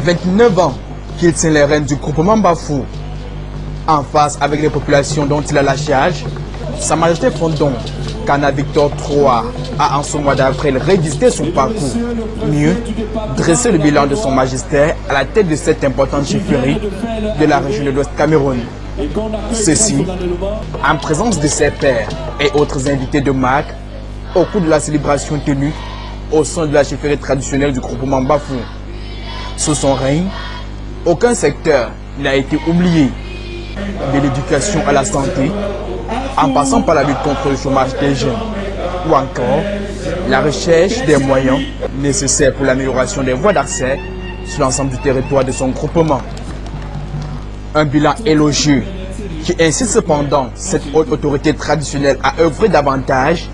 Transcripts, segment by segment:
29 ans qu'il tient les rênes du groupement Bafou. En face avec les populations dont il a la charge, Sa Majesté Fondon Kana Victor III a en ce mois d'avril révisité son parcours. Mieux, dressé le bilan de son magistère à la tête de cette importante chefferie de la région de l'Ouest Cameroun. Ceci, en présence de ses pairs et autres invités de marque, au cours de la célébration tenue au sein de la chefferie traditionnelle du groupement Bafou. Sous son règne, aucun secteur n'a été oublié, de l'éducation à la santé, en passant par la lutte contre le chômage des jeunes, ou encore la recherche des moyens nécessaires pour l'amélioration des voies d'accès sur l'ensemble du territoire de son groupement. Un bilan élogieux qui incite cependant cette haute autorité traditionnelle à œuvrer davantage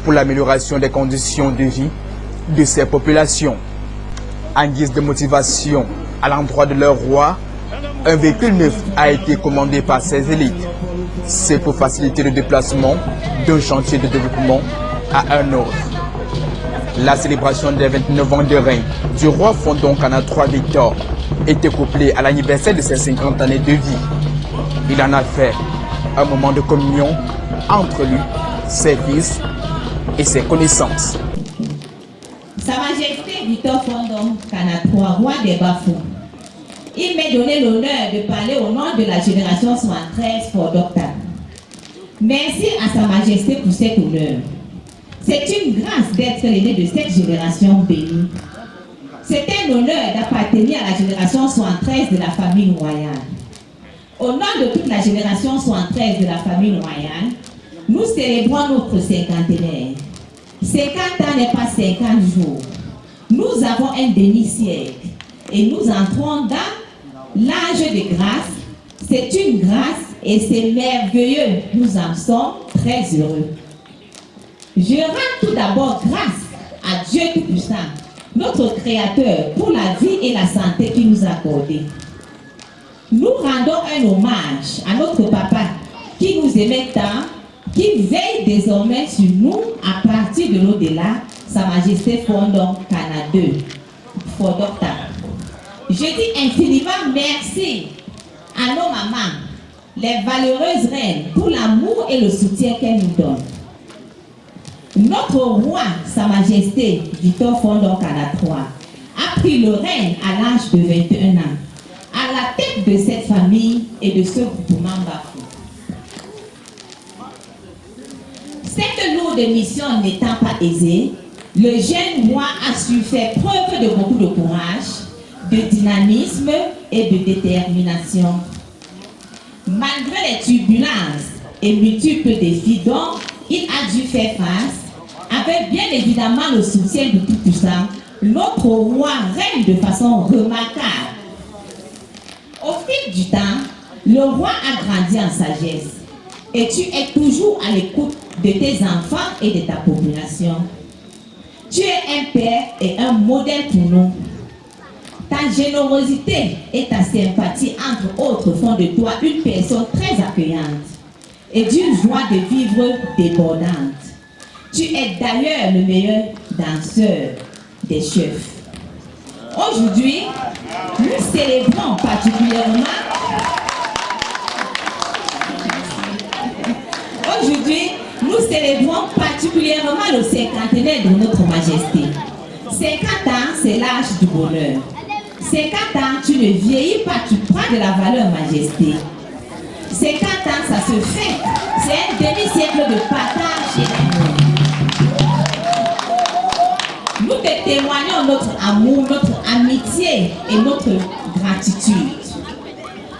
pour l'amélioration des conditions de vie de ces populations. En guise de motivation à l'endroit de leur roi, un véhicule neuf a été commandé par ses élites. C'est pour faciliter le déplacement d'un chantier de développement à un autre. La célébration des 29 ans de règne du roi Fondon Kana III Victor était couplée à l'anniversaire de ses 50 années de vie. Il en a fait un moment de communion entre lui, ses fils et ses connaissances. Sa Majesté Victor Fondon Kana III, roi des Bafou, il m'est donné l'honneur de parler au nom de la génération 73 Fort Doctor. Merci à Sa Majesté pour cet honneur. C'est une grâce d'être l'aîné de cette génération bénie. C'est un honneur d'appartenir à la génération 73 de la famille royale. Au nom de toute la génération 73 de la famille royale, nous célébrons notre cinquantenaire. 50 ans n'est pas 50 jours. Nous avons un demi-siècle et nous entrons dans l'âge de grâce. C'est une grâce et c'est merveilleux. Nous en sommes très heureux. Je rends tout d'abord grâce à Dieu Tout-Puissant, notre Créateur, pour la vie et la santé qu'il nous a accordée. Nous rendons un hommage à notre papa qui nous aimait tant, qui veille désormais sur nous à partir de l'au-delà, Sa Majesté Fondon Kana II, Fort Doctor. Je dis infiniment merci à nos mamans, les valeureuses reines, pour l'amour et le soutien qu'elles nous donnent. Notre roi, Sa Majesté Victor Fondon Kana III, a pris le règne à l'âge de 21 ans, à la tête de cette famille et de ce groupement Bafou. Cette lourde mission n'étant pas aisée, le jeune roi a su faire preuve de beaucoup de courage, de dynamisme et de détermination. Malgré les turbulences et multiples défis dont il a dû faire face, avec bien évidemment le soutien de Tout-Puissant, notre roi règne de façon remarquable. Au fil du temps, le roi a grandi en sagesse et tu es toujours à l'écoute de tes enfants et de ta population. Tu es un père et un modèle pour nous. Ta générosité et ta sympathie, entre autres, font de toi une personne très accueillante et d'une joie de vivre débordante. Tu es d'ailleurs le meilleur danseur des chefs. Aujourd'hui, nous célébrons particulièrement le cinquantenaire de notre Majesté. 50 ans, c'est l'âge du bonheur. 50 ans, tu ne vieillis pas, tu prends de la valeur, Majesté. 50 ans, ça se fait. C'est un demi-siècle de partage et d'amour. Nous te témoignons notre amour, notre amitié et notre gratitude.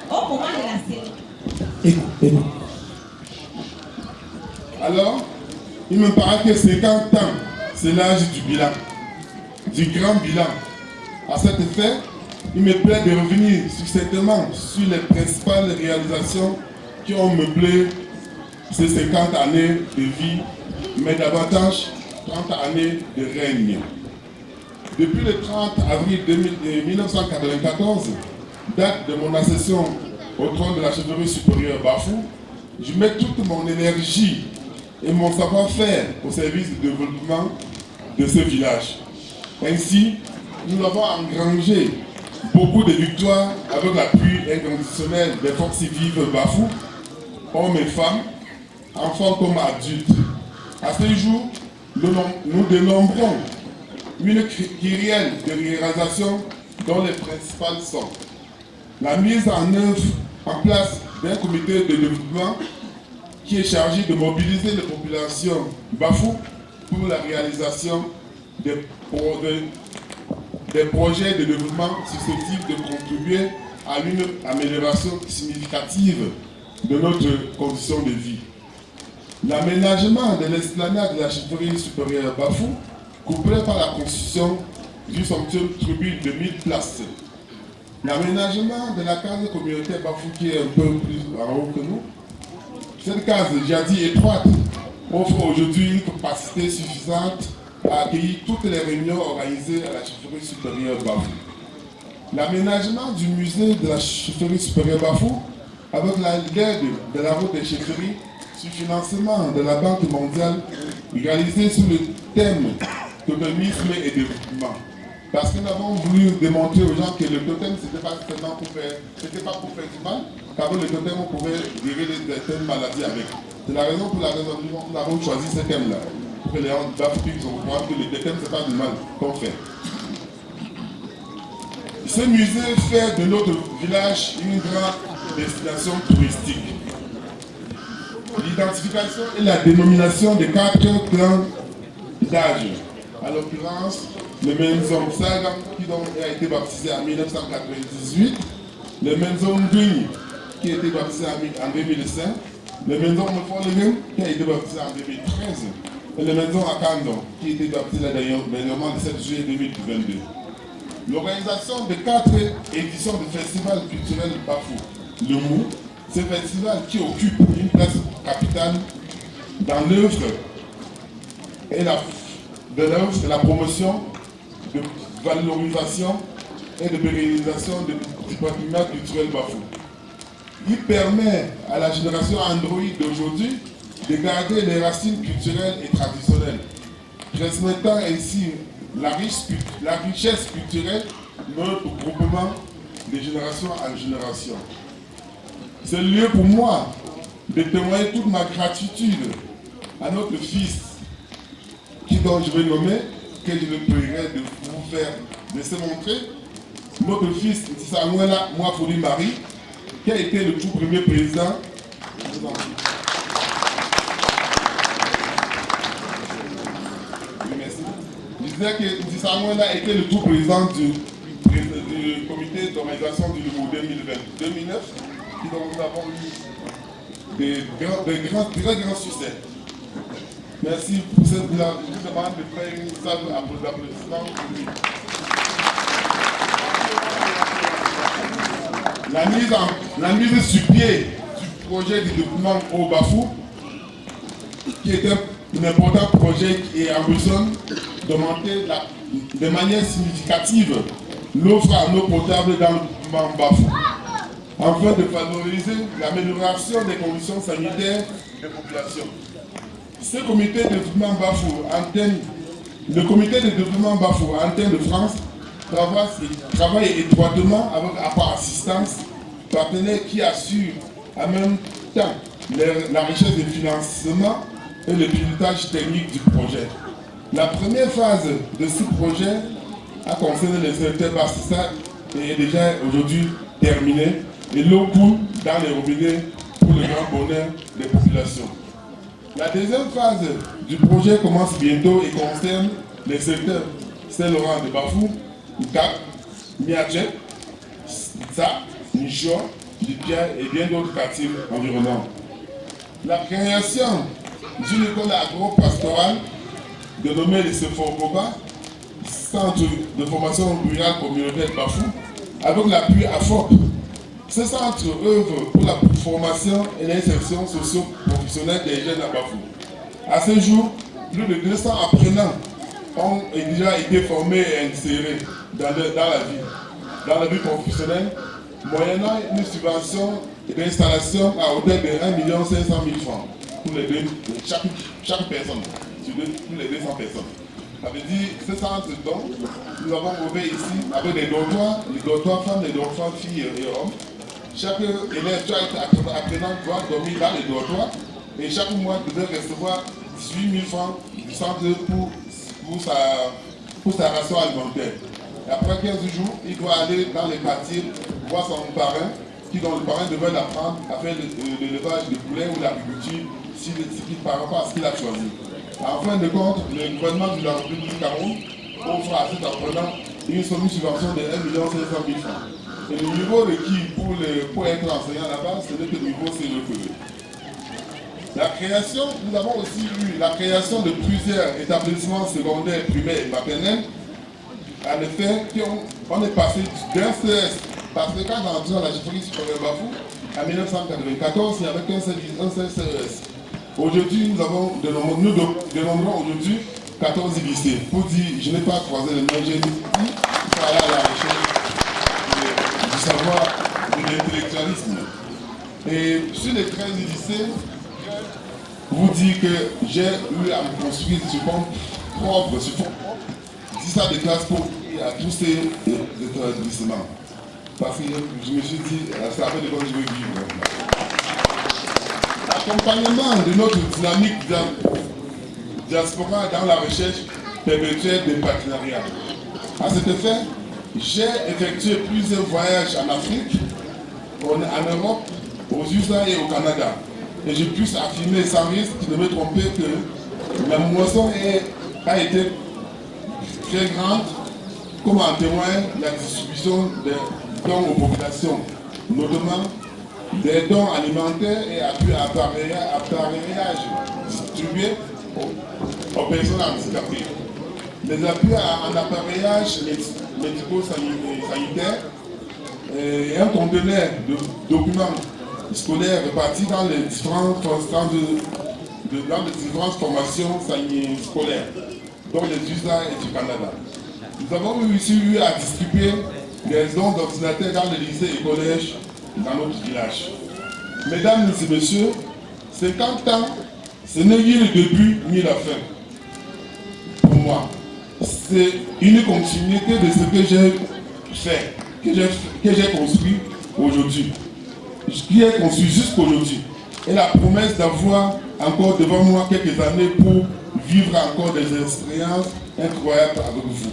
Au moment de la célébration. Alors, il me paraît que 50 ans, c'est l'âge du bilan, du grand bilan. À cet effet, il me plaît de revenir succinctement sur les principales réalisations qui ont meublé ces 50 années de vie, mais davantage 30 années de règne. Depuis le 30 avril 1994, date de mon accession au trône de la chefferie supérieure Bafou, je mets toute mon énergie et mon savoir-faire au service du développement de ce village. Ainsi, nous avons engrangé beaucoup de victoires avec l'appui inconditionnel des forces vives Bafou, hommes et femmes, enfants comme adultes. À ce jour, nous dénombrons une kyrielle de réalisations dont les principales sont la mise en œuvre en place d'un comité de développement qui est chargé de mobiliser les populations Bafou pour la réalisation des projets de développement susceptibles de contribuer à une amélioration significative de notre condition de vie. L'aménagement de l'esplanade de la chefferie supérieure Bafou, couplé par la construction du somptueux tribune de 1000 places. L'aménagement de la case communautaire Bafou qui est un peu plus en haut que nous. Cette case, j'ai dit étroite, offre aujourd'hui une capacité suffisante à accueillir toutes les réunions organisées à la chefferie supérieure Bafou. L'aménagement du musée de la chefferie supérieure Bafou, avec l'aide de la route des chefferies, sur financement de la Banque mondiale, réalisé sous le thème totémisme et développement. Parce que nous avons voulu démontrer aux gens que le totem, ce n'était pas seulement pour faire, du mal, qu'avec le totem, on pouvait guérir certaines maladies avec. C'est la raison pour laquelle nous avons choisi ce thème-là. Pour que les gens puissent comprendre que le totem, ce n'est pas du mal qu'on fait. Ce musée fait de notre village une grande destination touristique. L'identification et la dénomination des 4 clans d'âge. À l'occurrence, le Menzong Saga qui a été baptisé en 1998, le Menzong Duni qui a été baptisé en 2005, le Menzong Mfolengem qui a été baptisé en 2013 et le Menzong Akando qui a été baptisé dernièrement le 7 juillet 2022. L'organisation de 4 éditions du Festival culturel Bafou, le MOU, ce festival qui occupe une place capitale dans l'œuvre et la promotion de valorisation et de pérennisation du patrimoine culturel Bafou. Il permet à la génération Android d'aujourd'hui de garder les racines culturelles et traditionnelles, transmettant ainsi la richesse culturelle de notre groupement de génération en génération. C'est le lieu pour moi de témoigner toute ma gratitude à notre fils, dont je vais nommer, que je me prierai de vous faire laisser montrer, notre fils Samuela Mwafouli Marie, qui a été le tout premier président. Je disais que Samuela a été le tout président du comité d'organisation du Lumou 2009, dont nous avons eu très grands succès. Merci pour cette demande de faire une salle d'applaudissements pour lui. La mise sur pied du projet de développement au Bafou, qui est un important projet qui ambitionne d'augmenter de manière significative l'offre en eau potable dans le développement Bafou, afin de favoriser l'amélioration des conditions sanitaires des populations. Ce comité de développement Bafou, le comité de développement Bafou, antenne de France, travaille étroitement avec APA Assistance, partenaire qui assure en même temps la richesse de financement et le pilotage technique du projet. La première phase de ce projet a concerné les secteurs assistants et est déjà aujourd'hui terminée et l'eau coule dans les robinets pour le grand bonheur des populations. La deuxième phase du projet commence bientôt et concerne les secteurs Saint-Laurent de Bafou, Nkap, Miadjet, Tsa, Nichor, Lipia et bien d'autres quartiers environnants. La création d'une école agro-pastorale dénommée le Seforboba, Centre de formation rurale communautaire de Bafou, avec l'appui AFOP. Ce centre œuvre pour la formation et l'insertion socio-professionnelle des jeunes à Bafou. À ce jour, plus de 200 apprenants ont déjà été formés et insérés dans la vie professionnelle, moyennant une subvention d'installation à hauteur de 1 500 000 francs pour chaque personne, sur les 200 personnes. Ça veut dire, ce centre donc, nous avons ouvert ici avec les dortoirs femmes, les dortoirs filles et hommes. Chaque élève, chaque apprenant doit dormir dans les dortoirs et chaque mois devait recevoir 18 000 francs du centre pour sa ration alimentaire. Et après 15 jours, il doit aller dans les quartiers voir son parrain, dont le parrain devait l'apprendre à faire l'élevage de poulets ou l'agriculture par rapport à ce qu'il a choisi. En fin de compte, le gouvernement de la République du Cameroun offre à cet apprenant une subvention de 1 500 000 francs. Et le niveau requis pour être enseignant là-bas, ce n'est que le niveau CE2. La création, nous avons aussi eu la création de plusieurs établissements secondaires, primaires et maternels. En effet, on est passé d'un CES, parce que quand on entré dans la chefferie supérieure Bafou, en 1994, il y avait qu'un seul CES. Aujourd'hui, nous dénombrons aujourd'hui 14 lycées. Pour dire, je n'ai pas croisé le nom, j'ai dit, il faut aller à la recherche du savoir, de l'intellectualisme. Et sur les 13 lycées, vous dire que j'ai eu à me construire sur mon propre, sur 10 salles de classe pour à tous ces établissements. Parce que je me suis dit, c'est avec les que je veux vivre. L'accompagnement de notre dynamique diaspora dans la recherche perpétuelle des partenariats. À cet effet, j'ai effectué plusieurs voyages en Afrique, en Europe, aux USA et au Canada. Et je puisse affirmer sans risque de me tromper que la moisson a été très grande, comme en témoigne la distribution des dons aux populations, notamment des dons alimentaires et appuis à appareillage distribués aux personnes handicapées. Les appuis en appareillage médico-sanitaire et un conteneur de documents scolaires répartis dans les différentes formations scolaires, dont les USA et du Canada. Nous avons aussi eu à distribuer des dons d'ordinateurs dans les lycées et collèges dans notre village. Mesdames et messieurs, 50 ans, ce n'est ni le début ni la fin. Pour moi, c'est une continuité de ce que j'ai fait, que j'ai construit aujourd'hui, qui est construit jusqu'aujourd'hui. Et la promesse d'avoir encore devant moi quelques années pour vivre encore des expériences incroyables avec vous.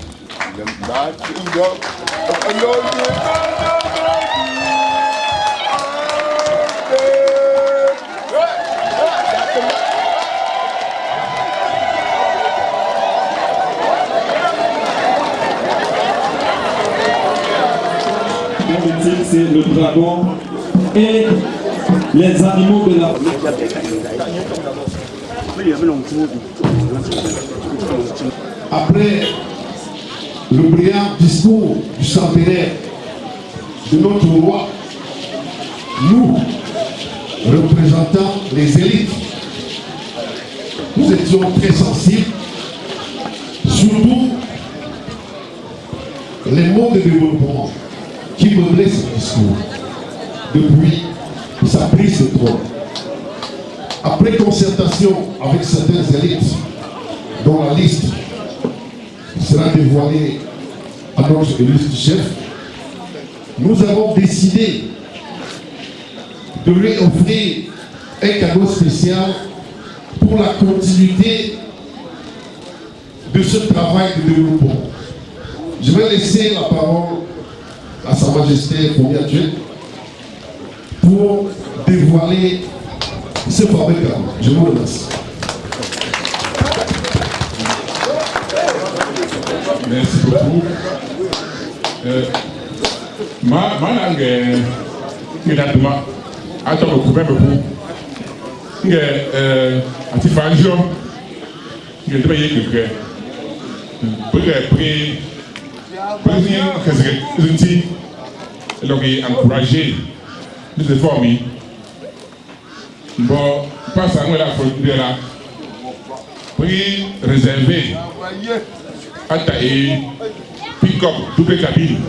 C'est le dragon et les animaux de la... Après le brillant discours du centenaire de notre roi, nous, représentant les élites, nous étions très sensibles, surtout les mots de développement qui meublaient ce discours depuis sa prise de trône. Après concertation avec certaines élites, dont la liste sera dévoilée à notre illustre chef, nous avons décidé de lui offrir un cadeau spécial pour la continuité de ce travail de développement. Je vais laisser la parole à Sa Majesté Premier Adjoint pour dévoiler ce fameux cadeau. Je vous remercie. Merci beaucoup. Ma langue inaduma ata ko kubembe ku nge atifanjo nge deba yekeke pour donc encourager les efforts bon passe à la frontière là pour réserver Ata et pick-up double cabine.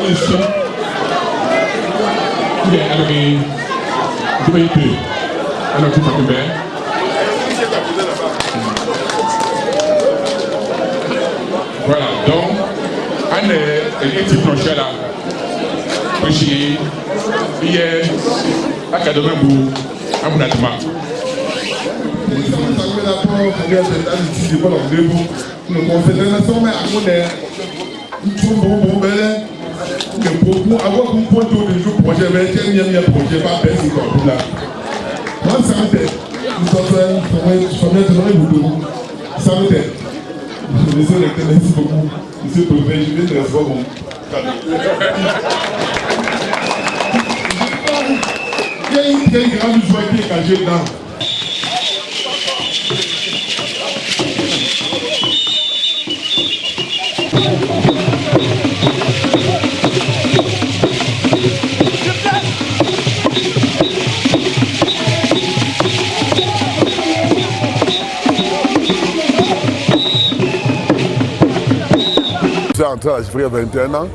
Ici. Voilà, donc, on est petit plancher là. Puis, il y a un cadeau de bout, un bon atma. Merci beaucoup, monsieur le préfet, je vais te recevoir mon il y a une grande joie qui est cachée dedans. Je suis entré à la chefferie à 21 ans.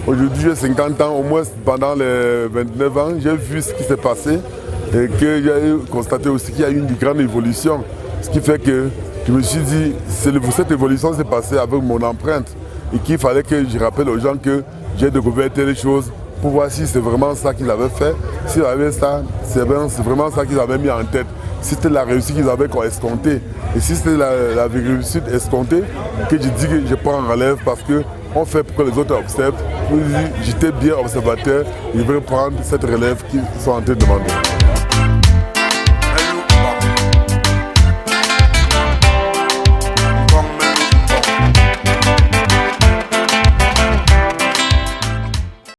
Aujourd'hui, j'ai 50 ans. Au moins, pendant les 29 ans, j'ai vu ce qui s'est passé et que j'ai constaté aussi qu'il y a eu une grande évolution. Ce qui fait que je me suis dit, cette évolution s'est passée avec mon empreinte et qu'il fallait que je rappelle aux gens que j'ai découvert telle chose pour voir si c'est vraiment ça qu'ils avaient fait. S'ils avaient ça, c'est vraiment ça qu'ils avaient mis en tête. Si c'était la réussite qu'ils avaient escomptée. Et si c'était la réussite escomptée, que je dis que je prends en relève parce qu'on fait pour que les autres observent. J'étais bien observateur, ils veulent prendre cette relève qu'ils sont en train de demander.